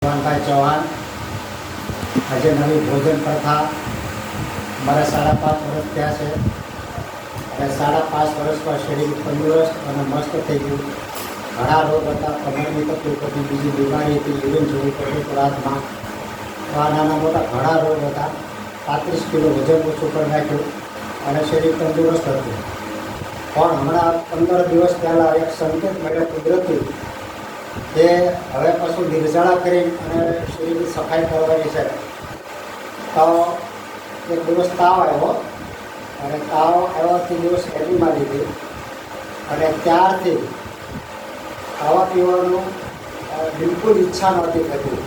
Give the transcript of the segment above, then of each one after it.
ભાઈ ચૌહાણ આજે નવી ભોજન પ્રથા મારા 5.5 વર્ષ થયા છે અને 5.5 વર્ષમાં શરીર તંદુરસ્ત અને મસ્ત થઈ ગયું. ઘણા રોગ હતા, કમરની તકલીફ હતી, બીજી બીમારી હતી, યુરિન જવું પડતું રાતમાં. આ નાના મોટા ઘણા રોગ હતા. 35 કિલો વજન ઓછું કરી નાખ્યું અને શરીર તંદુરસ્ત હતું. પણ હમણાં 15 દિવસ પહેલાં એક સંકેત મળ્યો કુદરતી કે હવે પાછું નિર્જળા કરી અને શરીરની સફાઈ કરવાની છે. તો એક દિવસ તાવ આવ્યો અને તાવ આવ્યાથી દિવસ એની મારી ગઈ અને ત્યારથી ખાવા પીવાનું બિલકુલ ઈચ્છા નહોતી થતી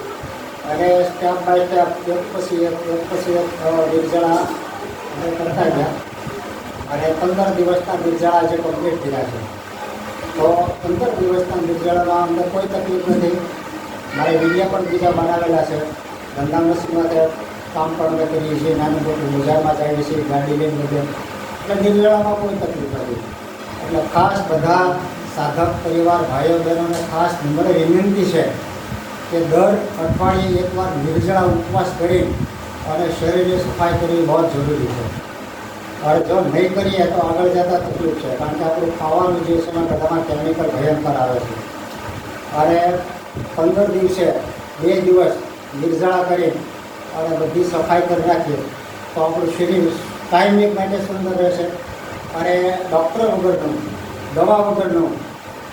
અને સ્ટેપ બાય સ્ટેપ એક પછી એક નિર્જળા અમે કરતા ગયા અને 15 દિવસના નિર્જળા જે કમ્પ્લીટ થયા છે. તો 15 દિવસના નિર્જળામાં અમને કોઈ તકલીફ નથી. મારે વિડીયો પણ બીજા બનાવેલા છે. ધંધા મશીનમાં કામ પણ અમે કરીએ છીએ, નાની મોટી બજારમાં જઈએ છીએ ગાડી લઈને બધે, એટલે નિર્જળામાં કોઈ તકલીફ નથી. એટલે ખાસ બધા સાધક પરિવાર ભાઈઓ બહેનોને ખાસ નમ્ર વિનંતી છે કે દર અઠવાડિયે એકવાર નિર્જળા ઉપવાસ કરી અને શરીરની સફાઈ કરવી બહુ જરૂરી છે. और जो नहीं करिए तो आगे जाता तकलीफ है, कारण के આપણું ખાવાનું જે છે એમાં બધામાં કેમિકલ ભયંકર આવે છે. અને 15 દિવસે 2 દિવસ નિર્જળા કરી અને બધી સફાઈ કરી રાખીએ તો આપણું શરીર કાયમિક માટે સુંદર રહેશે અને ડૉક્ટર વગરનું, દવા વગરનું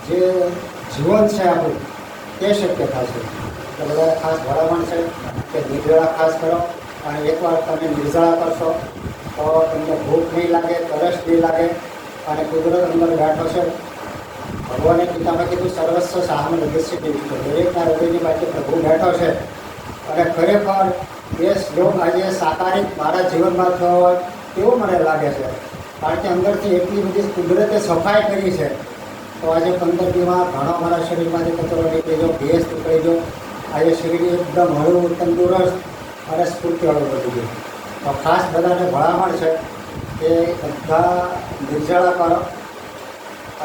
જે જીવન છે આપણું તે શક્ય થશે. તો બધા ખાસ ભલામણ છે કે નિર્જળા ખાસ કરો અને એકવાર તમે નિર્જળા કરશો તો તમને ભૂખ નહીં લાગે, તરસ નહીં લાગે અને કુદરત અંદર બેઠો છે. ભગવાને ગીતામાં કીધું સર્વસ્વ સાહમ હૃદય વિષ્ણુ, દરેકના હૃદયની બાજુ પ્રભુ બેઠો છે. અને ખરેખર એ યોગ આજે સાકારિક મારા જીવનમાં થયો હોય તેવું મને લાગે છે, કારણ કે અંદરથી એટલી બધી કુદરતે સફાઈ કરી છે. તો આજે 15 દિવસમાં ઘણો મારા શરીરમાંથી કચરો નીકળી ગયો, ભેસ નીકળી ગયો. આજે શરીર એકદમ હળવું, તંદુરસ્ત અને સ્ફૂર્તિવાળું બની ગયું. તો ખાસ બધાને ભલામણ છે કે બધા નિર્જળા કરો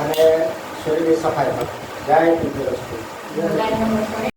અને શરીરની સફાઈ કરો. જય તંદુરસ્તી.